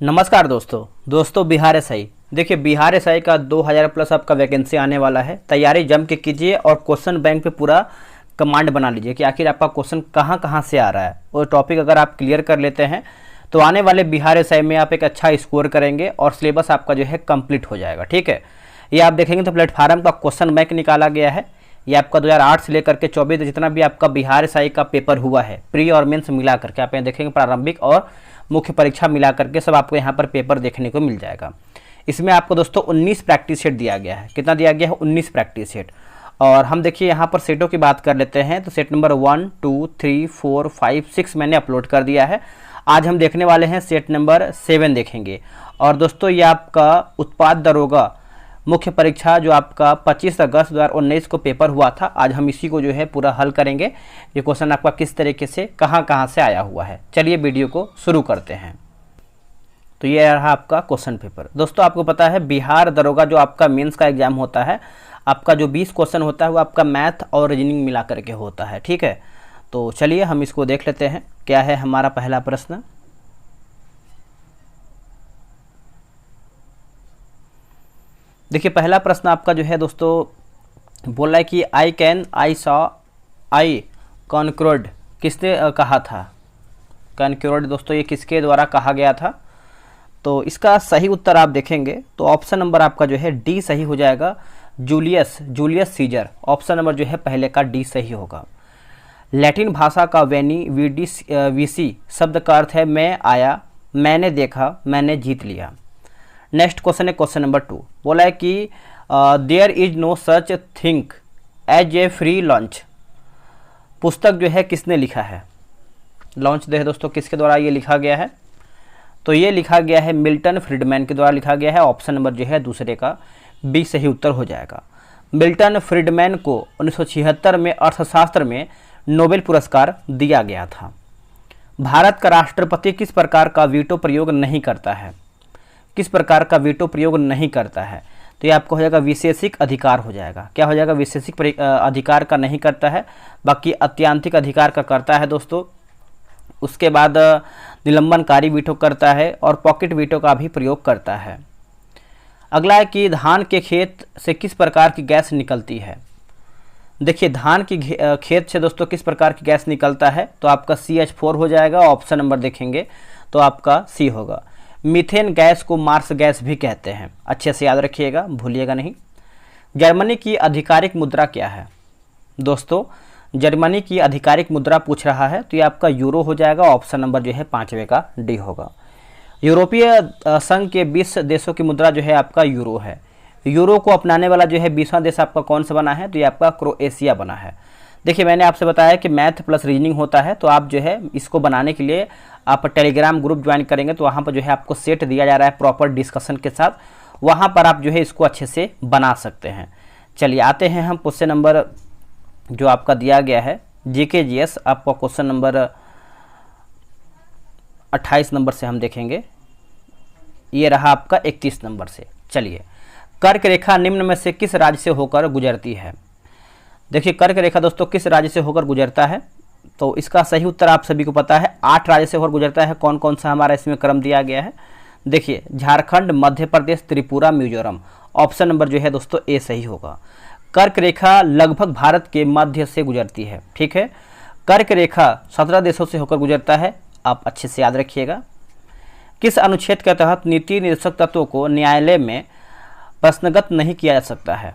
नमस्कार दोस्तों बिहार एसआई। देखिए बिहार एसआई का 2000 प्लस आपका वैकेंसी आने वाला है। तैयारी जम के कीजिए और क्वेश्चन बैंक पे पूरा कमांड बना लीजिए कि आखिर आपका क्वेश्चन कहाँ कहाँ से आ रहा है। वो टॉपिक अगर आप क्लियर कर लेते हैं तो आने वाले बिहार एसआई में आप एक अच्छा स्कोर करेंगे और सिलेबस आपका जो है कंप्लीट हो जाएगा। ठीक है, ये आप देखेंगे तो प्लेटफार्म का क्वेश्चन बैंक निकाला गया है। ये आपका 2008 से लेकर के 24 जितना भी आपका बिहार एसआई का पेपर हुआ है, प्री और मेंस मिला करके आप यहाँ देखेंगे, प्रारंभिक और मुख्य परीक्षा मिला करके सब आपको यहाँ पर पेपर देखने को मिल जाएगा। इसमें आपको दोस्तों 19 प्रैक्टिस सेट दिया गया है। कितना दिया गया है? 19 प्रैक्टिस सेट। और हम देखिए यहाँ पर सेटों की बात कर लेते हैं तो सेट नंबर 1, 2, 3, 4, 5, 6 मैंने अपलोड कर दिया है। आज हम देखने वाले हैं सेट नंबर 7 देखेंगे। और दोस्तों ये आपका उत्पाद दरोगा मुख्य परीक्षा जो आपका 25 अगस्त 2019 को पेपर हुआ था, आज हम इसी को जो है पूरा हल करेंगे। ये क्वेश्चन आपका किस तरीके से कहाँ से आया हुआ है। चलिए वीडियो को शुरू करते हैं। तो ये रहा आपका क्वेश्चन पेपर। दोस्तों आपको पता है बिहार दरोगा जो आपका मेंस का एग्जाम होता है, आपका जो 20 क्वेश्चन होता है वो आपका मैथ और रीजनिंग मिला करके होता है। ठीक है, तो चलिए हम इसको देख लेते हैं। क्या है हमारा पहला प्रश्न? देखिए पहला प्रश्न आपका जो है दोस्तों बोल रहा है कि आई सॉ आई कॉन्क्रोड किसने कहा था? कॉन्क्रोड दोस्तों ये किसके द्वारा कहा गया था? तो इसका सही उत्तर आप देखेंगे तो ऑप्शन नंबर आपका जो है डी सही हो जाएगा, जूलियस सीजर। ऑप्शन नंबर जो है पहले का डी सही होगा। लैटिन भाषा का वीसी शब्द का अर्थ है मैं आया, मैंने देखा, मैंने जीत लिया। नेक्स्ट क्वेश्चन है क्वेश्चन नंबर 2। बोला है कि there is no such thing as a free lunch. पुस्तक जो है किसने लिखा है? लॉन्च जो है दोस्तों किसके द्वारा ये लिखा गया है? तो ये लिखा गया है मिल्टन फ्रीडमैन के द्वारा लिखा गया है। ऑप्शन नंबर जो है दूसरे का बी सही उत्तर हो जाएगा। मिल्टन फ्रीडमैन को 1976 में अर्थशास्त्र में नोबेल पुरस्कार दिया गया था। भारत का राष्ट्रपति किस प्रकार का वीटो प्रयोग नहीं करता है? किस प्रकार का वीटो प्रयोग नहीं करता है? तो ये आपको हो जाएगा विशेषिक अधिकार हो जाएगा। क्या हो जाएगा? विशेषिक अधिकार का नहीं करता है, बाकी अत्यांतिक अधिकार का करता है दोस्तों। उसके बाद निलंबनकारी वीटो करता है और पॉकेट वीटो का भी प्रयोग करता है। अगला है कि धान के खेत से किस प्रकार की गैस निकलती है? देखिए धान की खेत से दोस्तों किस प्रकार की गैस निकलता है? तो आपका CH4 हो जाएगा। ऑप्शन नंबर देखेंगे तो आपका सी होगा। मीथेन गैस को मार्स गैस भी कहते हैं, अच्छे से याद रखिएगा, भूलिएगा नहीं। जर्मनी की आधिकारिक मुद्रा क्या है? दोस्तों जर्मनी की आधिकारिक मुद्रा पूछ रहा है तो ये आपका यूरो हो जाएगा। ऑप्शन नंबर जो है 5वें का डी होगा। यूरोपीय संघ के 20 देशों की मुद्रा जो है आपका यूरो है। यूरो को अपनाने वाला जो है 20वां देश आपका कौन सा बना है? तो ये आपका क्रोएशिया बना है। देखिए मैंने आपसे बताया कि मैथ प्लस रीजनिंग होता है, तो आप जो है इसको बनाने के लिए आप टेलीग्राम ग्रुप ज्वाइन करेंगे तो वहाँ पर जो है आपको सेट दिया जा रहा है प्रॉपर डिस्कशन के साथ, वहाँ पर आप जो है इसको अच्छे से बना सकते हैं। चलिए आते हैं हम क्वेश्चन नंबर जो आपका दिया गया है जीके जीएस, आपका क्वेश्चन नंबर 28 नंबर से हम देखेंगे। ये रहा आपका 31 नंबर से। चलिए कर्क रेखा निम्न में से किस राज्य से होकर गुजरती है? देखिए कर्क रेखा दोस्तों किस राज्य से होकर गुजरता है? तो इसका सही उत्तर आप सभी को पता है, 8 राज्य से होकर गुजरता है। कौन कौन सा हमारा इसमें क्रम दिया गया है? देखिए झारखंड, मध्य प्रदेश, त्रिपुरा, मिजोरम। ऑप्शन नंबर जो है दोस्तों ए सही होगा। कर्क रेखा लगभग भारत के मध्य से गुजरती है। ठीक है, कर्क रेखा 17 देशों से होकर गुजरता है, आप अच्छे से याद रखिएगा। किस अनुच्छेद के तहत नीति निर्देशक तत्वों को न्यायालय में प्रश्नगत नहीं किया जा सकता है?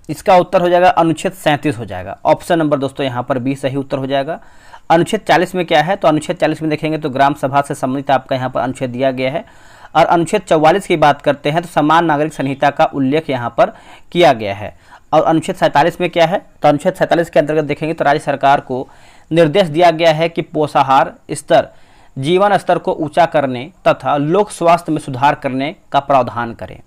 इसका उत्तर हो जाएगा अनुच्छेद 37 हो जाएगा। ऑप्शन नंबर दोस्तों यहाँ पर बी सही उत्तर हो जाएगा। अनुच्छेद 40 में क्या है? तो अनुच्छेद 40 में देखेंगे तो ग्राम सभा से संबंधित आपका यहाँ पर अनुच्छेद दिया गया है। और अनुच्छेद 44 की बात करते हैं तो समान नागरिक संहिता का उल्लेख यहाँ पर किया गया है। और अनुच्छेद 47 में क्या है? तो अनुच्छेद 47 के अंतर्गत देखेंगे तो राज्य सरकार को निर्देश दिया गया है कि पोषाहार स्तर, जीवन स्तर को ऊंचा करने तथा लोक स्वास्थ्य में सुधार करने का प्रावधान करें।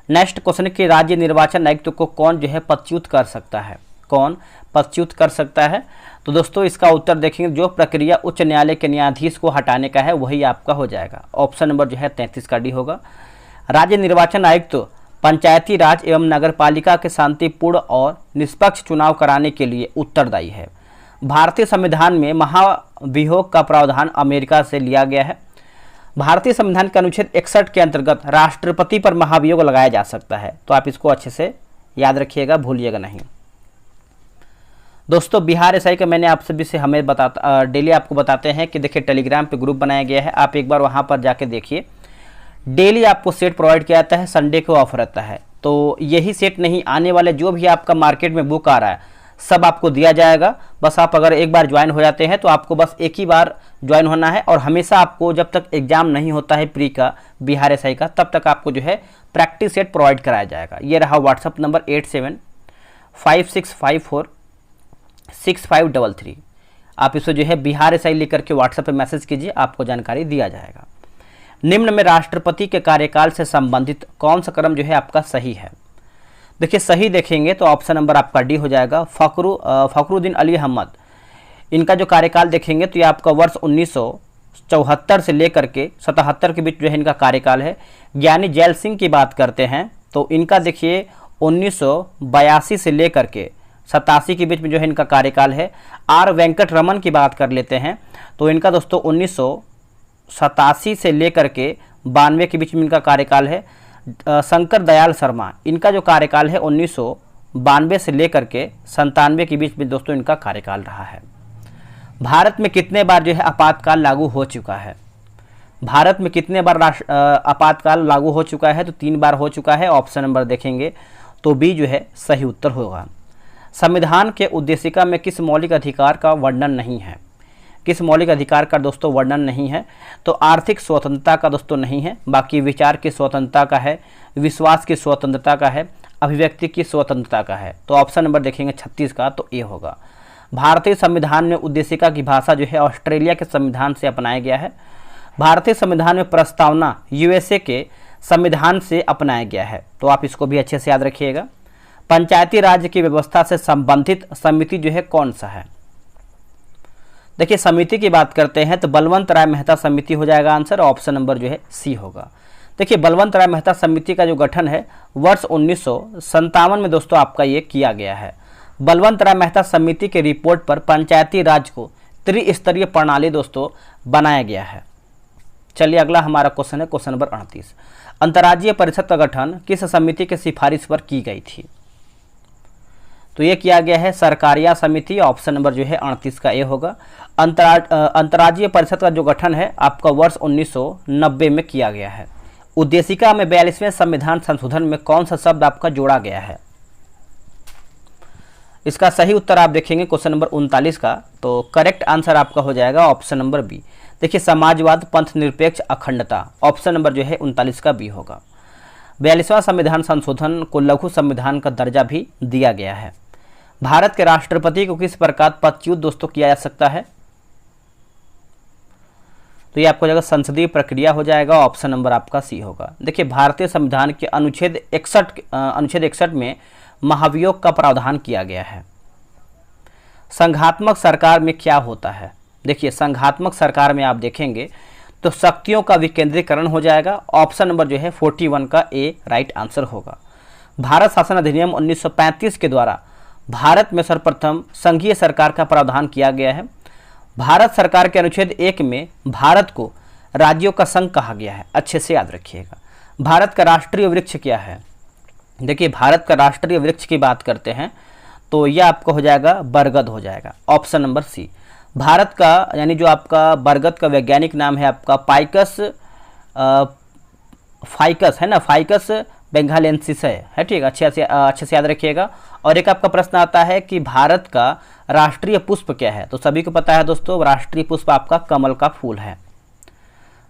नेक्स्ट क्वेश्चन है कि राज्य निर्वाचन आयुक्त को कौन जो है पदच्युत कर सकता है? कौन पदच्युत कर सकता है? तो दोस्तों इसका उत्तर देखेंगे जो प्रक्रिया उच्च न्यायालय के न्यायाधीश को हटाने का है वही आपका हो जाएगा। ऑप्शन नंबर जो है 33 का डी होगा। राज्य निर्वाचन आयुक्त पंचायती राज एवं नगरपालिका के शांतिपूर्ण और निष्पक्ष चुनाव कराने के लिए उत्तरदायी है। भारतीय संविधान में महाभियोग का प्रावधान अमेरिका से लिया गया है। भारतीय संविधान के अनुच्छेद 61 के अंतर्गत राष्ट्रपति पर महाभियोग लगाया जा सकता है। तो आप इसको अच्छे से याद रखिएगा, भूलिएगा नहीं। दोस्तों बिहार एसआई का मैंने आप सभी से हमें डेली आपको बताते हैं कि देखिए टेलीग्राम पे ग्रुप बनाया गया है, आप एक बार वहाँ पर जाके देखिए। डेली आपको सेट प्रोवाइड किया जाता है, संडे को ऑफ रहता है। तो यही सेट नहीं, आने वाले जो भी आपका मार्केट में बुक आ रहा है सब आपको दिया जाएगा। बस आप अगर एक बार ज्वाइन हो जाते हैं तो आपको बस एक ही बार ज्वाइन होना है, और हमेशा आपको जब तक एग्जाम नहीं होता है प्री का बिहार एसआई का, तब तक आपको जो है प्रैक्टिस सेट प्रोवाइड कराया जाएगा। ये रहा व्हाट्सअप नंबर 8756546533। आप इसको जो है बिहार एसआई लिख करके व्हाट्सएप पे मैसेज कीजिए, आपको जानकारी दिया जाएगा। निम्न में राष्ट्रपति के कार्यकाल से संबंधित कौन सा क्रम जो है आपका सही है? देखिए सही देखेंगे तो ऑप्शन नंबर आपका डी हो जाएगा, फखरुद्दीन अली अहमद। इनका जो कार्यकाल देखेंगे तो ये आपका वर्ष 1974 से लेकर के 77 के बीच जो है इनका कार्यकाल है। ज्ञानी जैल सिंह की बात करते हैं तो इनका देखिए 1982 से लेकर के 87 के बीच में जो है इनका कार्यकाल है। आर वेंकट रमन की बात कर लेते हैं तो इनका दोस्तों 1987 से लेकर के 92 के बीच में इनका कार्यकाल है। शंकर दयाल शर्मा, इनका जो कार्यकाल है 1992 से लेकर के 97 के बीच में दोस्तों इनका कार्यकाल रहा है। भारत में कितने बार जो है आपातकाल लागू हो चुका है? भारत में कितने बार आपातकाल लागू हो चुका है? तो 3 बार हो चुका है। ऑप्शन नंबर देखेंगे तो बी जो है सही उत्तर होगा। संविधान के उद्देशिका में किस मौलिक अधिकार का वर्णन नहीं है? किस मौलिक अधिकार का दोस्तों वर्णन नहीं है? तो आर्थिक स्वतंत्रता का दोस्तों नहीं है, बाकी विचार की स्वतंत्रता का है, विश्वास की स्वतंत्रता का है, अभिव्यक्ति की स्वतंत्रता का है। तो ऑप्शन नंबर देखेंगे 36 का, तो ए होगा। भारतीय संविधान में उद्देशिका की भाषा जो है ऑस्ट्रेलिया के संविधान से अपनाया गया है। भारतीय संविधान में प्रस्तावना यूएसए के संविधान से अपनाया गया है। तो आप इसको भी अच्छे से याद रखिएगा। पंचायती राज की व्यवस्था से संबंधित समिति जो है कौन सा है? देखिए समिति की बात करते हैं तो बलवंत राय मेहता समिति हो जाएगा आंसर। ऑप्शन नंबर जो है सी होगा। देखिए बलवंत राय मेहता समिति का जो गठन है वर्ष 1957 में दोस्तों आपका ये किया गया है। बलवंत राय मेहता समिति के रिपोर्ट पर पंचायती राज को त्रिस्तरीय प्रणाली दोस्तों बनाया गया है। चलिए अगला हमारा क्वेश्चन है क्वेश्चन नंबर 38। अंतर्राज्यीय परिषद का गठन किस समिति के सिफारिश पर की गई थी? तो ये किया गया है सरकारिया समिति। ऑप्शन नंबर जो है 38 का ए होगा। अंतर्राज्यीय परिषद का जो गठन है आपका वर्ष 1990 में किया गया है। उद्देशिका में 42वें संविधान संशोधन में कौन सा शब्द आपका जोड़ा गया है? इसका सही उत्तर आप देखेंगे क्वेश्चन नंबर 39 का, तो करेक्ट आंसर आपका हो जाएगा ऑप्शन नंबर बी। देखिए समाजवाद, पंथ निरपेक्ष, अखंडता। ऑप्शन नंबर जो है 39 का बी होगा। 42वां संविधान संशोधन को लघु संविधान का दर्जा भी दिया गया है। भारत के राष्ट्रपति को किस प्रकार पदच्युत दोस्तों किया जा सकता है? तो ये आपको जगह संसदीय प्रक्रिया हो जाएगा। ऑप्शन नंबर आपका सी होगा। देखिए भारतीय संविधान के अनुच्छेद 61 में महाभियोग का प्रावधान किया गया है। संघात्मक सरकार में क्या होता है? देखिए संघात्मक सरकार में आप देखेंगे तो शक्तियों का विकेंद्रीकरण हो जाएगा। ऑप्शन नंबर जो है 41 का ए राइट आंसर होगा। भारत शासन अधिनियम 1935 के द्वारा भारत में सर्वप्रथम संघीय सरकार का प्रावधान किया गया है। भारत सरकार के अनुच्छेद 1 में भारत को राज्यों का संघ कहा गया है। अच्छे से याद रखिएगा। भारत का राष्ट्रीय वृक्ष क्या है? देखिए भारत का राष्ट्रीय वृक्ष की बात करते हैं तो यह आपका हो जाएगा बरगद हो जाएगा। Option number C. भारत का यानी जो आपका बरगद का वैज्ञानिक नाम है आपका फाइकस है ना, फाइकस बेंगालेंसिस है ठीक। अच्छे से याद रखिएगा। और एक आपका प्रश्न आता है कि भारत का राष्ट्रीय पुष्प क्या है? तो सभी को पता है दोस्तों राष्ट्रीय पुष्प आपका कमल का फूल है।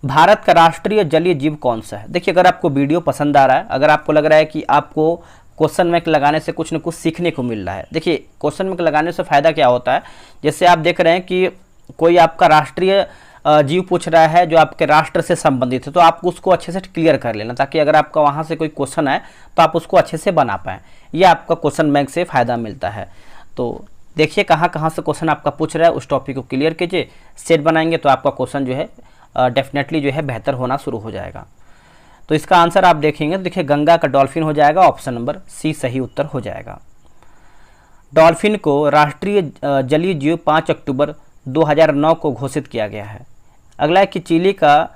भारत का राष्ट्रीय जलीय जीव कौन सा है? देखिए अगर आपको वीडियो पसंद आ रहा है, अगर आपको लग रहा है कि आपको क्वेश्चन बैंक लगाने से कुछ न कुछ सीखने को मिल रहा है, देखिए क्वेश्चन बैंक लगाने से फ़ायदा क्या होता है, जैसे आप देख रहे हैं कि कोई आपका राष्ट्रीय जीव पूछ रहा है जो आपके राष्ट्र से संबंधित है, तो आप उसको अच्छे से क्लियर कर लेना, ताकि अगर आपका वहाँ से कोई क्वेश्चन आए तो आप उसको अच्छे से बना पाएँ। ये आपका क्वेश्चन बैंक से फ़ायदा मिलता है। तो देखिए कहाँ कहाँ से क्वेश्चन आपका पूछ रहा है, उस टॉपिक को क्लियर कीजिए, सेट बनाएंगे तो आपका क्वेश्चन जो है डेफिनेटली जो है बेहतर होना शुरू हो जाएगा। तो इसका आंसर आप देखेंगे तो देखिए गंगा का डॉल्फिन हो जाएगा। ऑप्शन नंबर सी सही उत्तर हो जाएगा। डॉल्फिन को राष्ट्रीय जलीय जीव 5 अक्टूबर 2009 को घोषित किया गया है। अगला है कि चिली का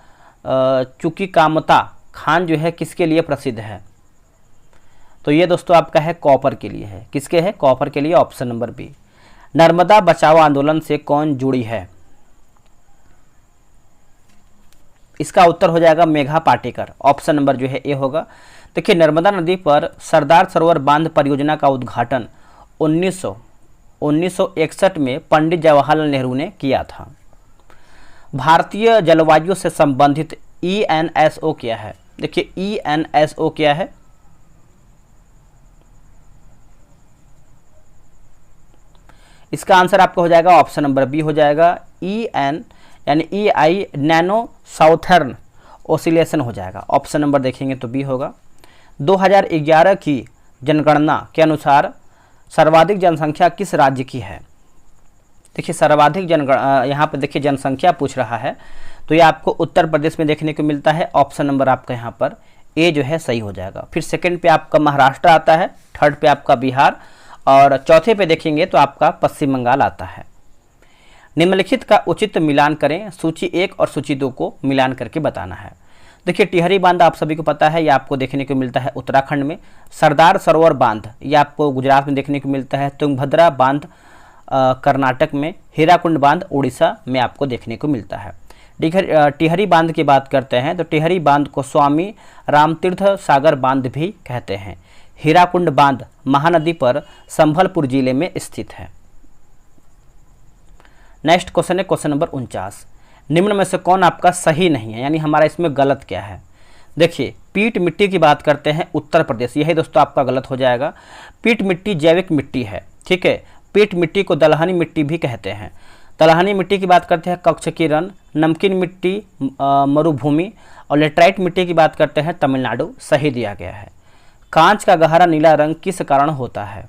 चुकीकामता खान जो है किसके लिए प्रसिद्ध है? तो ये दोस्तों आपका है कॉपर के लिए है। किसके है? कॉपर के लिए, ऑप्शन नंबर बी। नर्मदा बचाओ आंदोलन से कौन जुड़ी है? इसका उत्तर हो जाएगा मेघा पाटेकर, ऑप्शन नंबर जो है ए होगा। देखिए, नर्मदा नदी पर सरदार सरोवर बांध परियोजना का उद्घाटन 1961 में पंडित जवाहरलाल नेहरू ने किया था। भारतीय जलवायु से संबंधित ENSO क्या है? देखिए, ENSO क्या है? इसका आंसर आपका हो जाएगा ऑप्शन नंबर बी हो जाएगा। यानी EI नैनो साउथर्न ओसिलेशन हो जाएगा। ऑप्शन नंबर देखेंगे तो बी होगा। 2011 की जनगणना के अनुसार सर्वाधिक जनसंख्या किस राज्य की है? देखिए, सर्वाधिक यहाँ पर देखिए जनसंख्या पूछ रहा है, तो ये आपको उत्तर प्रदेश में देखने को मिलता है। ऑप्शन नंबर आपका यहाँ पर ए जो है सही हो जाएगा। फिर सेकंड पे आपका महाराष्ट्र आता है, थर्ड पे आपका बिहार, और चौथे पे देखेंगे तो आपका पश्चिम बंगाल आता है। निम्नलिखित का उचित मिलान करें। सूची 1 और सूची 2 को मिलान करके बताना है। देखिए, टिहरी बांध आप सभी को पता है, ये आपको देखने को मिलता है उत्तराखंड में। सरदार सरोवर बांध ये आपको गुजरात में देखने को मिलता है। तुंगभद्रा बांध कर्नाटक में। हीराकुंड बांध उड़ीसा में आपको देखने को मिलता है। टिहरी बांध की बात करते हैं तो टिहरी बांध को स्वामी रामतीर्थ सागर बांध भी कहते हैं। हीराकुंड बांध महानदी पर संभलपुर जिले में स्थित है। नेक्स्ट क्वेश्चन है क्वेश्चन नंबर 49। निम्न में से कौन आपका सही नहीं है, यानी हमारा इसमें गलत क्या है? देखिए, पीट मिट्टी की बात करते हैं उत्तर प्रदेश, यही दोस्तों आपका गलत हो जाएगा। पीट मिट्टी जैविक मिट्टी है, ठीक है। पीट मिट्टी को दलहनी मिट्टी भी कहते हैं। दलहनी मिट्टी की बात करते हैं कच्छ किरण, नमकीन मिट्टी मरुभूमि, और लेटराइट मिट्टी की बात करते हैं तमिलनाडु। सही दिया गया है। कांच का गहरा नीला रंग किस कारण होता है?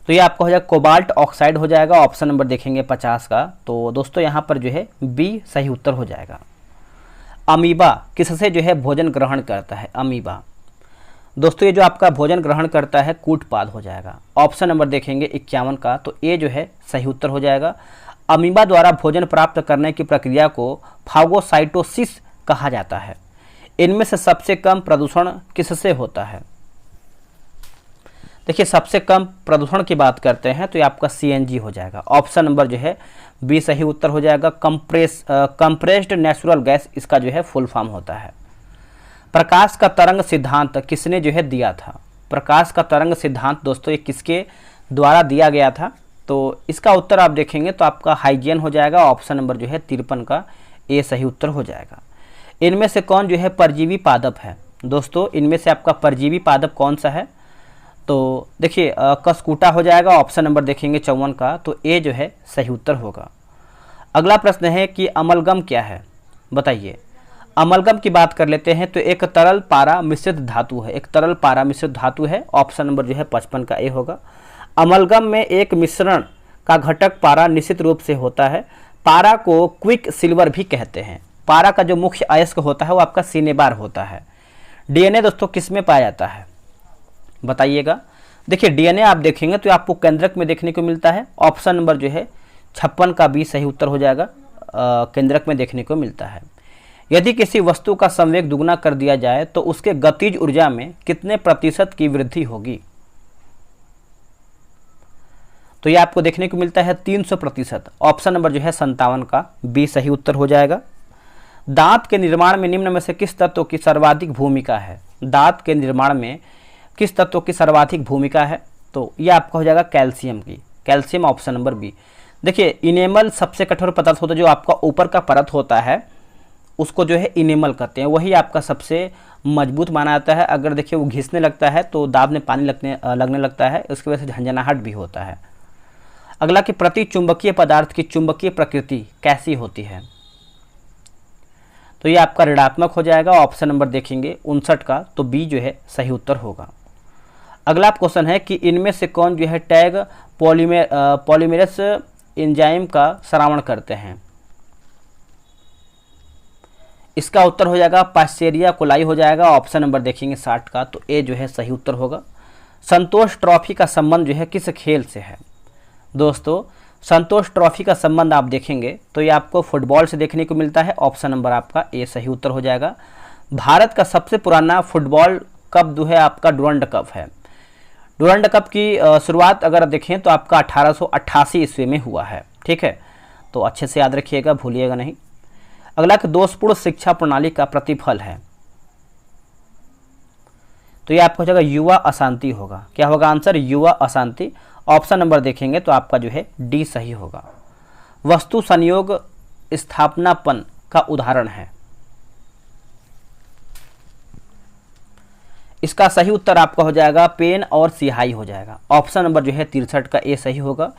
तो ये आपका हो जाएगा कोबाल्ट ऑक्साइड हो जाएगा। ऑप्शन नंबर देखेंगे 50 का, तो दोस्तों यहाँ पर जो है बी सही उत्तर हो जाएगा। अमीबा किससे जो है भोजन ग्रहण करता है? अमीबा दोस्तों ये जो आपका भोजन ग्रहण करता है कूटपाद हो जाएगा। ऑप्शन नंबर देखेंगे 51 का, तो ए जो है सही उत्तर हो जाएगा। अमीबा द्वारा भोजन प्राप्त करने की प्रक्रिया को फागोसाइटोसिस कहा जाता है। इनमें से सबसे कम प्रदूषण किससे होता है? देखिए, सबसे कम प्रदूषण की बात करते हैं तो ये आपका CNG हो जाएगा। ऑप्शन नंबर जो है बी सही उत्तर हो जाएगा। कंप्रेस्ड नेचुरल गैस इसका जो है फुल फॉर्म होता है। प्रकाश का तरंग सिद्धांत किसने जो है दिया था? प्रकाश का तरंग सिद्धांत दोस्तों ये किसके द्वारा दिया गया था? तो इसका उत्तर आप देखेंगे तो आपका हाइजेन हो जाएगा। ऑप्शन नंबर जो है 53 का ए सही उत्तर हो जाएगा। इनमें से कौन जो है परजीवी पादप है? दोस्तों इनमें से आपका परजीवी पादप कौन सा है? तो देखिए कसकूटा हो जाएगा। ऑप्शन नंबर देखेंगे 54 का, तो ए जो है सही उत्तर होगा। अगला प्रश्न है कि अमलगम क्या है? बताइए। अमलगम की बात कर लेते हैं तो एक तरल पारा मिश्रित धातु है। एक तरल पारा मिश्रित धातु है। ऑप्शन नंबर जो है 55 का ए होगा। अमलगम में एक मिश्रण का घटक पारा निश्चित रूप से होता है। पारा को क्विक सिल्वर भी कहते हैं। पारा का जो मुख्य अयस्क होता है वो आपका सिनेबार होता है। DNA दोस्तों किस में पाया जाता है? बताइएगा। देखिए, DNA आप देखेंगे तो आपको केंद्रक में देखने को मिलता है। ऑप्शन नंबर जो है 56 का बी सही उत्तर हो जाएगा। केंद्रक में देखने को मिलता है। यदि किसी वस्तु का संवेग दुगना कर दिया जाए तो उसके गतिज ऊर्जा में कितने प्रतिशत की वृद्धि होगी? तो ये आपको देखने को मिलता है 300%। ऑप्शन नंबर जो है 57 का बी सही उत्तर हो जाएगा। दांत के निर्माण में निम्न में से किस तत्व की सर्वाधिक भूमिका है? दांत के निर्माण में किस तत्व की सर्वाधिक भूमिका है? तो ये आपका हो जाएगा कैल्शियम की। Calcium option number B. देखिए, इनेमल सबसे कठोर पदार्थ होता है, जो आपका ऊपर का परत होता है उसको जो है इनेमल कहते हैं। वही आपका सबसे मजबूत माना जाता है। अगर देखिए वो घिसने लगता है तो दांत में पानी लगने लगता है, उसकी वजह से झंझनाहट भी होता है। अगला कि प्रति चुंबकीय पदार्थ की चुंबकीय प्रकृति कैसी होती है? तो ये आपका ऋणात्मक हो जाएगा। ऑप्शन नंबर देखेंगे 59 का, तो बी जो है सही उत्तर होगा। अगला क्वेश्चन है कि इनमें से कौन जो है टैग पॉलीमेरेस एंजाइम का श्रावण करते हैं? इसका उत्तर हो जाएगा पास्चेरिया कोलाई हो जाएगा। ऑप्शन नंबर देखेंगे 60 का, तो ए जो है सही उत्तर होगा। संतोष ट्रॉफी का संबंध जो है किस खेल से है? दोस्तों संतोष ट्रॉफी का संबंध आप देखेंगे तो ये आपको फुटबॉल से देखने को मिलता है। ऑप्शन नंबर आपका ए सही उत्तर हो जाएगा। भारत का सबसे पुराना फुटबॉल कप जो है आपका डुरंड कप है। डुरंड कप की शुरुआत अगर देखें तो आपका 1888 ईस्वी में हुआ है। ठीक है, तो अच्छे से याद रखिएगा, भूलिएगा नहीं। अगला कि दोषपूर्ण शिक्षा प्रणाली का प्रतिफल है, तो ये आपको हो जाएगा युवा अशांति होगा। क्या होगा आंसर? युवा अशांति। ऑप्शन नंबर देखेंगे तो आपका जो है डी सही होगा। वस्तु संयोग स्थापनापन का उदाहरण है, इसका सही उत्तर आपका हो जाएगा पेन और स्याही हो जाएगा। ऑप्शन नंबर जो है 63 का ए सही होगा।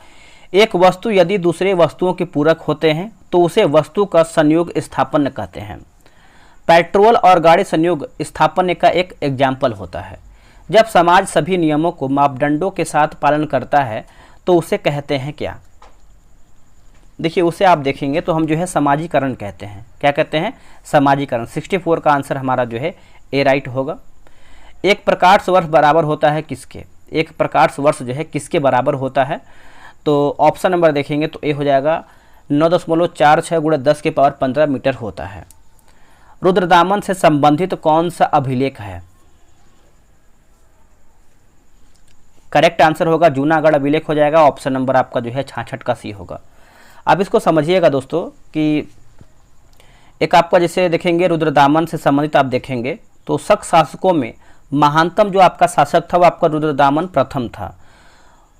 एक वस्तु यदि दूसरे वस्तुओं के पूरक होते हैं तो उसे वस्तु का संयोग स्थापन कहते हैं। पेट्रोल और गाड़ी संयोग स्थापन का एक एग्जाम्पल होता है। जब समाज सभी नियमों को मापदंडों के साथ पालन करता है तो उसे कहते हैं क्या? देखिए उसे आप देखेंगे तो हम जो है समाजीकरण कहते हैं। क्या कहते हैं? समाजीकरण। 64 का आंसर हमारा जो है ए राइट होगा। एक प्रकाश वर्ष बराबर होता है किसके? एक प्रकाश वर्ष जो है किसके बराबर होता है? तो ऑप्शन नंबर देखेंगे तो ए हो जाएगा 9.46 × 10⁻15 मीटर होता है। रुद्रदामन से संबंधित कौन सा अभिलेख है? करेक्ट आंसर होगा जूनागढ़ अभिलेख हो जाएगा। ऑप्शन नंबर आपका जो है 66 का सी होगा। अब इसको समझिएगा दोस्तों कि एक आपका जैसे देखेंगे रुद्रदामन से संबंधित आप देखेंगे तो शक शासकों में महानतम जो आपका शासक था वो आपका रुद्रदामन प्रथम था।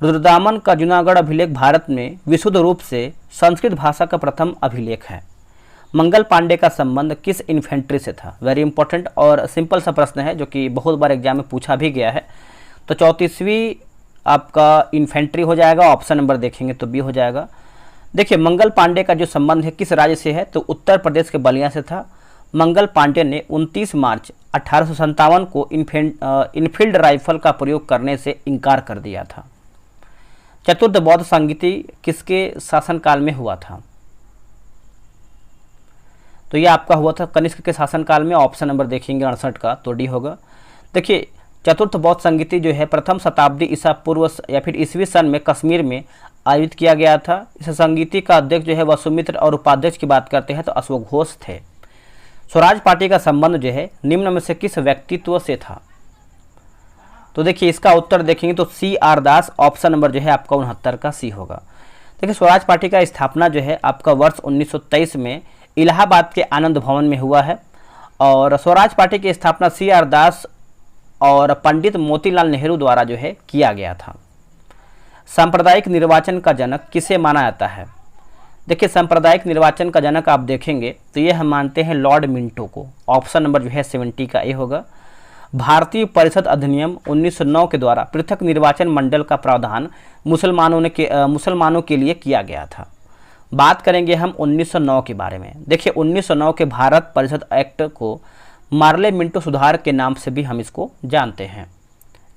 रुद्रदामन का जूनागढ़ अभिलेख भारत में विशुद्ध रूप से संस्कृत भाषा का प्रथम अभिलेख है। मंगल पांडे का संबंध किस इन्फेंट्री से था? वेरी इंपॉर्टेंट और सिंपल सा प्रश्न है जो कि बहुत बार एग्जाम में पूछा भी गया है। तो 34वीं आपका इन्फेंट्री हो जाएगा। ऑप्शन नंबर देखेंगे तो बी हो जाएगा। देखिए मंगल पांडे का जो संबंध है किस राज्य से है? तो उत्तर प्रदेश के बलिया से था। मंगल पांडे ने 29 मार्च 1857 को इनफील्ड राइफल का प्रयोग करने से इनकार कर दिया था। चतुर्थ बौद्ध संगीति किसके शासनकाल में हुआ था? तो ये आपका हुआ था कनिष्क के शासनकाल में। ऑप्शन नंबर देखेंगे 68 का तो डी होगा। देखिए चतुर्थ बौद्ध संगीति जो है प्रथम शताब्दी ईसा पूर्व या फिर ईस्वी सन में कश्मीर में आयोजित किया गया था। इस संगीति का अध्यक्ष जो है वसुमित्र और उपाध्यक्ष की बात करते हैं तो अशोक घोष थे। स्वराज पार्टी का संबंध जो है निम्न में से किस व्यक्तित्व से था? तो देखिए इसका उत्तर देखेंगे तो CR दास। ऑप्शन नंबर जो है आपका 69 का सी होगा। देखिए स्वराज पार्टी का स्थापना जो है आपका वर्ष 1923 में इलाहाबाद के आनंद भवन में हुआ है और स्वराज पार्टी की स्थापना CR दास और पंडित मोतीलाल नेहरू द्वारा जो है किया गया था। सांप्रदायिक निर्वाचन का जनक किसे माना जाता है? देखिए सांप्रदायिक निर्वाचन का जनक आप देखेंगे तो ये हम मानते हैं लॉर्ड मिंटो को। ऑप्शन नंबर जो है 70 का ए होगा। भारतीय परिषद अधिनियम 1909 के द्वारा पृथक निर्वाचन मंडल का प्रावधान मुसलमानों के लिए किया गया था। बात करेंगे हम 1909 के बारे में। देखिए 1909 के भारत परिषद एक्ट को मार्ले मिंटो सुधार के नाम से भी हम इसको जानते हैं।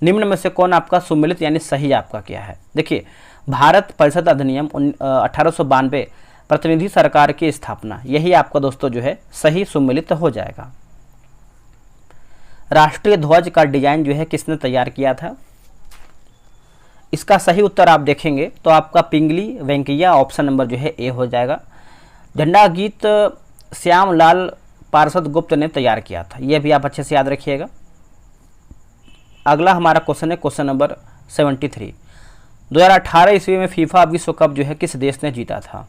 निम्न में से कौन आपका सुमेलित यानी सही आपका क्या है? देखिए भारत परिषद अधिनियम 1892 प्रतिनिधि सरकार की स्थापना, यही आपका दोस्तों जो है सही सुमेलित हो जाएगा। राष्ट्रीय ध्वज का डिजाइन जो है किसने तैयार किया था? इसका सही उत्तर आप देखेंगे तो आपका पिंगली वेंकैया। ऑप्शन नंबर जो है ए हो जाएगा। झंडा गीत श्यामलाल पार्षद गुप्त ने तैयार किया था, यह भी आप अच्छे से याद रखिएगा। अगला हमारा क्वेश्चन है क्वेश्चन नंबर 73। 2018 ईस्वी में फीफा विश्व कप जो है किस देश ने जीता था?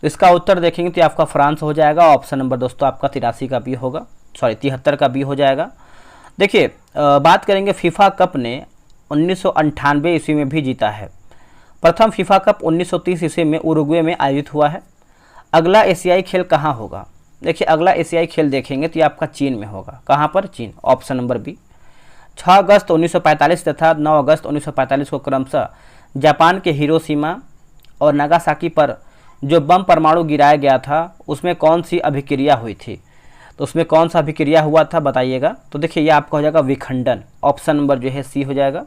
तो इसका उत्तर देखेंगे तो आपका फ्रांस हो जाएगा। ऑप्शन नंबर दोस्तों आपका 83 का बी होगा, 73 का बी हो जाएगा। देखिए बात करेंगे फीफा कप ने 1998 ईस्वी में भी जीता है। प्रथम फीफा कप 1930 ईस्वी में उरुग्वे में आयोजित हुआ है। अगला एशियाई खेल कहाँ होगा? देखिए अगला एशियाई खेल देखेंगे तो ये आपका चीन में होगा। कहाँ पर? चीन। Option number B. 6 अगस्त 1945 तथा 9 अगस्त 1945 को क्रमशः जापान के हिरोशिमा और नागासाकी पर जो बम परमाणु गिराया गया था उसमें कौन सी अभिक्रिया हुई थी? तो उसमें कौन सा अभिक्रिया हुआ था बताइएगा। तो देखिए ये आपका हो जाएगा विखंडन। ऑप्शन नंबर जो है सी हो जाएगा।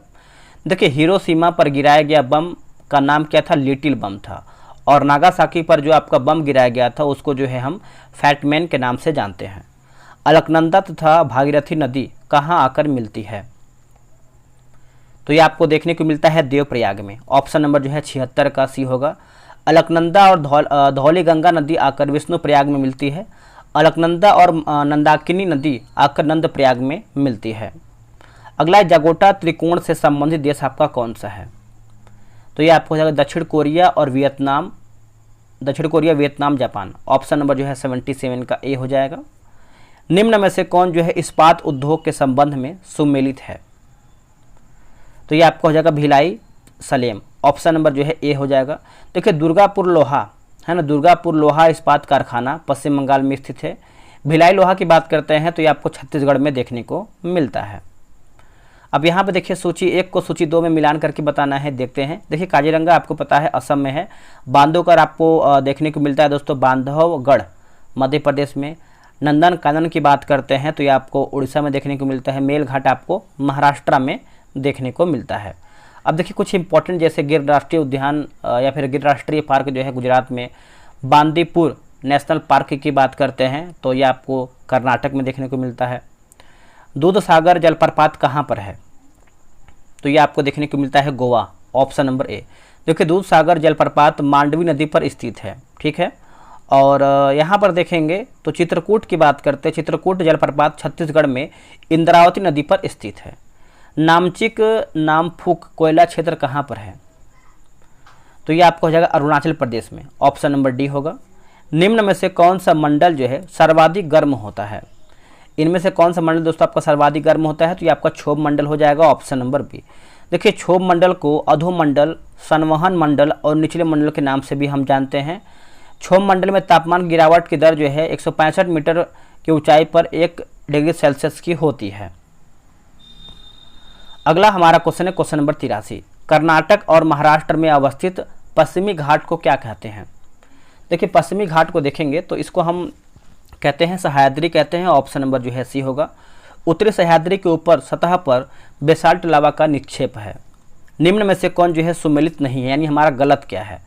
देखिए हिरोशिमा पर गिराया गया बम का नाम क्या था? लिटिल बम था। और नागासाकी पर जो आपका बम गिराया गया था उसको जो है हम फैटमैन के नाम से जानते हैं। अलकनंदा तथा भागीरथी नदी कहाँ आकर मिलती है? तो ये आपको देखने को मिलता है देवप्रयाग में। ऑप्शन नंबर जो है 76 का सी होगा। अलकनंदा और धौली गंगा नदी आकर विष्णु प्रयाग में मिलती है। अलकनंदा और नंदाकिनी नदी आकर नंद प्रयाग में मिलती है। अगला है जगोटा त्रिकोण से संबंधित देश आपका कौन सा है? तो ये आपको हो जाएगा दक्षिण कोरिया और वियतनाम। दक्षिण Korea, Vietnam, Japan. Option number जो है 77 का ए हो जाएगा। निम्न में से कौन जो है इस्पात उद्योग के संबंध में सुमेलित है? तो ये आपको हो जाएगा भिलाई, सलेम। ऑप्शन नंबर जो है ए हो जाएगा। देखिए दुर्गापुर लोहा है ना, दुर्गापुर लोहा इस्पात कारखाना पश्चिम बंगाल में स्थित है। भिलाई लोहा की बात करते हैं तो ये आपको छत्तीसगढ़ में देखने को मिलता है। अब यहाँ पे देखिए सूची 1 को सूची 2 में मिलान करके बताना है, देखते हैं। देखिए काजीरंगा आपको पता है असम में है। बांधवगढ़ आपको देखने को मिलता है दोस्तों बांधवगढ़ मध्य प्रदेश में। नंदन कानन की बात करते हैं तो ये आपको उड़ीसा में देखने को मिलता है। मेलघाट आपको महाराष्ट्र में देखने को मिलता है। अब देखिए कुछ इंपॉर्टेंट जैसे गिर राष्ट्रीय उद्यान या फिर गिर राष्ट्रीय पार्क जो है गुजरात में। बांदीपुर नेशनल पार्क की बात करते हैं तो ये आपको कर्नाटक में देखने को मिलता है। दूध सागर जलप्रपात कहाँ पर है? तो ये आपको देखने को मिलता है गोवा। Option number A. देखिए दूध सागर जलप्रपात मांडवी नदी पर स्थित है, ठीक है। और यहाँ पर देखेंगे तो चित्रकूट की बात करते हैं। चित्रकूट जलप्रपात छत्तीसगढ़ में इंद्रावती नदी पर स्थित है। नामचिक नामफुक कोयला क्षेत्र कहाँ पर है? तो ये आपको हो जाएगा अरुणाचल प्रदेश में। ऑप्शन नंबर डी होगा। निम्न में से कौन सा मंडल जो है सर्वाधिक गर्म होता है? इनमें से कौन सा मंडल दोस्तों आपका सर्वाधिक गर्म होता है? तो ये आपका क्षोभ मंडल हो जाएगा। Option number B. देखिए क्षोभ मंडल को अधोमंडल, संवहन मंडल और निचले मंडल के नाम से भी हम जानते हैं। क्षोभ मंडल में तापमान गिरावट की दर जो है 165 मीटर की ऊंचाई पर 1 डिग्री सेल्सियस की होती है। अगला हमारा क्वेश्चन है क्वेश्चन नंबर 83। कर्नाटक और महाराष्ट्र में अवस्थित पश्चिमी घाट को क्या कहते हैं? देखिए पश्चिमी घाट को देखेंगे तो इसको हम कहते हैं सह्याद्री कहते हैं। ऑप्शन नंबर जो है सी होगा। उत्तरी सह्याद्री के ऊपर सतह पर बेसाल्ट लावा का निक्षेप है। निम्न में से कौन जो है सुमेलित नहीं है, यानी हमारा गलत क्या है?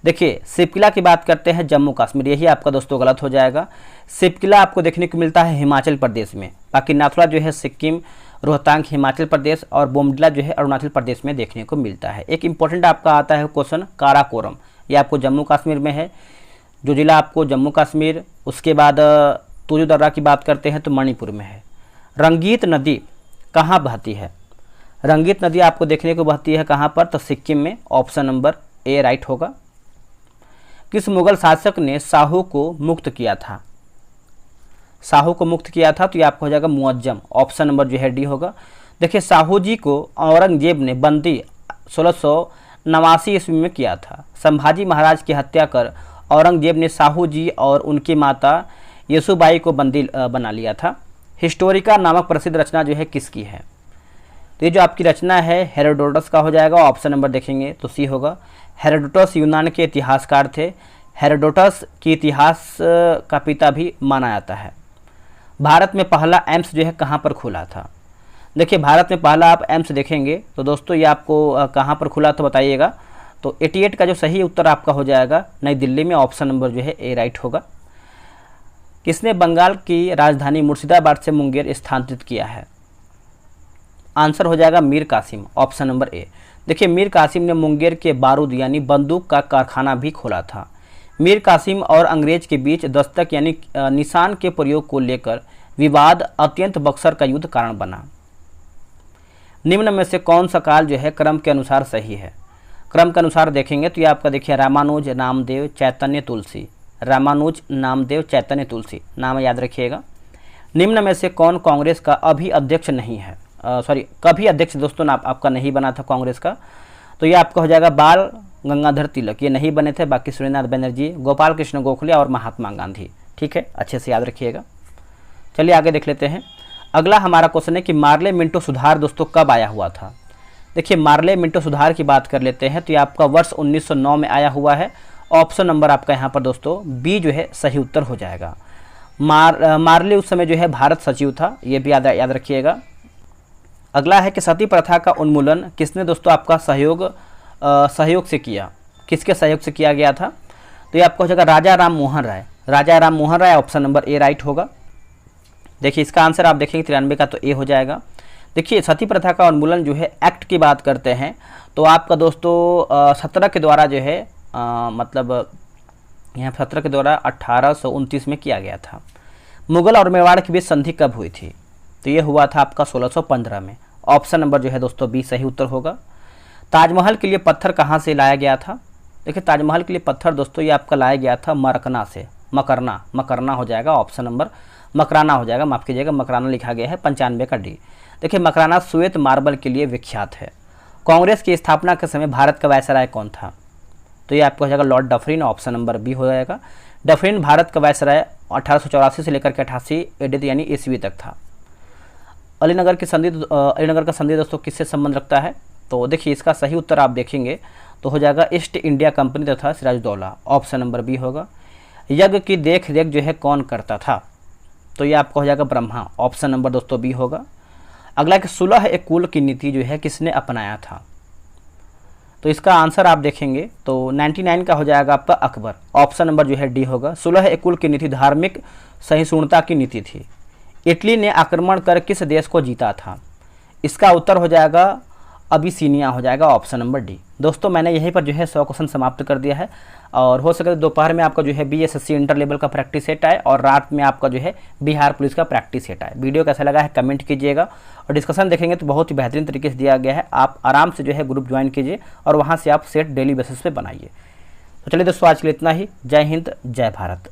देखिए शिवकिला की बात करते हैं जम्मू कश्मीर, यही आपका दोस्तों गलत हो जाएगा। शिवकिला आपको देखने को मिलता है हिमाचल प्रदेश में। बाकी नाथुला जो है सिक्किम, रोहतांग हिमाचल प्रदेश और बोमडिला जो है अरुणाचल प्रदेश में देखने को मिलता है। एक इंपॉर्टेंट आपका आता है क्वेश्चन काराकोरम, ये आपको जम्मू कश्मीर में है। जो जिला आपको जम्मू कश्मीर, उसके बाद तुजु दर्रा की बात करते हैं तो मणिपुर में है। रंगीत नदी कहाँ बहती है? रंगीत नदी आपको देखने को बहती है कहाँ पर? तो सिक्किम में। ऑप्शन नंबर ए राइट होगा। किस मुगल शासक ने शाहू को मुक्त किया था? शाहू को मुक्त किया था तो ये आपको हो जाएगा मुअज्जम। ऑप्शन नंबर जो है डी होगा। देखिए शाहू जी को औरंगजेब ने बंदी 1689 ईस्वी में किया था। संभाजी महाराज की हत्या कर औरंगजेब ने शाहू जी और उनकी माता येसुबाई को बंदी बना लिया था। हिस्टोरिका नामक प्रसिद्ध रचना जो है किसकी है? तो ये जो आपकी रचना है हेरोडोटस का हो जाएगा। ऑप्शन नंबर देखेंगे तो सी होगा। हेरोडोटस यूनान के इतिहासकार थे। हेरोडोटस की इतिहास का पिता भी माना जाता है। भारत में पहला एम्स जो है कहाँ पर खुला था? देखिए भारत में पहला आप एम्स देखेंगे तो दोस्तों ये आपको कहाँ पर खुला तो बताइएगा। तो 88 का जो सही उत्तर आपका हो जाएगा नई दिल्ली में। ऑप्शन नंबर जो है ए राइट होगा। किसने बंगाल की राजधानी मुर्शिदाबाद से मुंगेर स्थानांतरित किया है? आंसर हो जाएगा Mir Qasim. Option number A. देखिए मीर कासिम ने मुंगेर के बारूद यानी बंदूक का कारखाना भी खोला था। मीर कासिम और अंग्रेज के बीच दस्तक यानी निशान के प्रयोग को लेकर विवाद अत्यंत बक्सर का युद्ध कारण बना। निम्न में से कौन सा काल जो है क्रम के अनुसार सही है? क्रम के अनुसार देखेंगे तो ये आपका देखिए रामानुज, नामदेव, चैतन्य, तुलसी। रामानुज, नामदेव, चैतन्य, तुलसी नाम याद रखिएगा। निम्न में से कौन कांग्रेस का अभी अध्यक्ष नहीं है? कभी अध्यक्ष दोस्तों आपका नहीं बना था कांग्रेस का। तो ये आपका हो जाएगा बाल गंगाधर तिलक, ये नहीं बने थे। बाकी सूर्यनाथ बनर्जी, गोपाल कृष्ण गोखले और महात्मा गांधी। ठीक है, अच्छे से याद रखिएगा। चलिए आगे देख लेते हैं। अगला हमारा क्वेश्चन है कि मार्ले मिंटो सुधार दोस्तों कब आया हुआ था? देखिए मार्ले मिंटो सुधार की बात कर लेते हैं तो ये आपका वर्ष 1909 में आया हुआ है। ऑप्शन नंबर आपका यहाँ पर दोस्तों बी जो है सही उत्तर हो जाएगा। मार्ले उस समय जो है भारत सचिव था, ये भी याद रखिएगा। अगला है कि सती प्रथा का उन्मूलन किसने दोस्तों आपका सहयोग से किया? किसके सहयोग से किया गया था? तो ये आपको हो जाएगा राजा राम मोहन राय। राजा राम मोहन राय। ऑप्शन नंबर ए राइट होगा। देखिए इसका आंसर आप देखेंगे 93 का तो ए हो जाएगा। देखिए सती प्रथा का उन्मूलन जो है एक्ट की बात करते हैं तो आपका दोस्तों 17 के द्वारा जो है मतलब यहाँ 17 के द्वारा 1829 में किया गया था। मुगल और मेवाड़ के बीच संधि कब हुई थी? तो ये हुआ था आपका 1615 में। ऑप्शन नंबर जो है दोस्तों बी सही उत्तर होगा। ताजमहल के लिए पत्थर कहाँ से लाया गया था? देखिए ताजमहल के लिए पत्थर दोस्तों ये आपका लाया गया था मरकना से, मकरना हो जाएगा, ऑप्शन नंबर मकराना हो जाएगा, माफ़ कीजिएगा मकराना लिखा गया है 95 का डी। देखिए मकराना श्वेत मार्बल के लिए विख्यात है। कांग्रेस की स्थापना के समय भारत का वायसराय कौन था? तो ये आपको हो जाएगा Lord Dufferin, option number B हो जाएगा। डफरिन भारत का वायसराय 1884 से लेकर के 88 एडी यानी ईस्वी तक था। अलीनगर का संधि दोस्तों किससे संबंध रखता है? तो देखिए इसका सही उत्तर आप देखेंगे तो हो जाएगा ईस्ट इंडिया कंपनी तथा सिराजुद्दौला, ऑप्शन नंबर बी होगा। यज्ञ की देख रेख जो है कौन करता था? तो ये आपका हो जाएगा ब्रह्मा, ऑप्शन नंबर दोस्तों बी होगा। अगला कि सुलह ए कुल की नीति जो है किसने अपनाया था? तो इसका आंसर आप देखेंगे तो 99 का हो जाएगा आपका अकबर, ऑप्शन नंबर जो है डी होगा। सुलह ए कुल की नीति धार्मिक सहिष्णुता की नीति थी। इटली ने आक्रमण कर किस देश को जीता था? इसका उत्तर हो जाएगा अबिसिनिया हो जाएगा, ऑप्शन नंबर डी। दोस्तों मैंने यहीं पर जो है 100 क्वेश्चन समाप्त कर दिया है और हो सके तो दोपहर में आपका जो है BSSC इंटर लेवल का प्रैक्टिस सेट आए और रात में आपका जो है बिहार पुलिस का प्रैक्टिस सेट आए। वीडियो कैसा लगा है कमेंट कीजिएगा और डिस्कशन देखेंगे तो बहुत ही बेहतरीन तरीके से दिया गया है। आप आराम से जो है ग्रुप ज्वाइन कीजिए और वहाँ से आप सेट डेली बेसिस पे बनाइए। तो चलिए दोस्तों आज के लिए इतना ही। जय हिंद, जय भारत।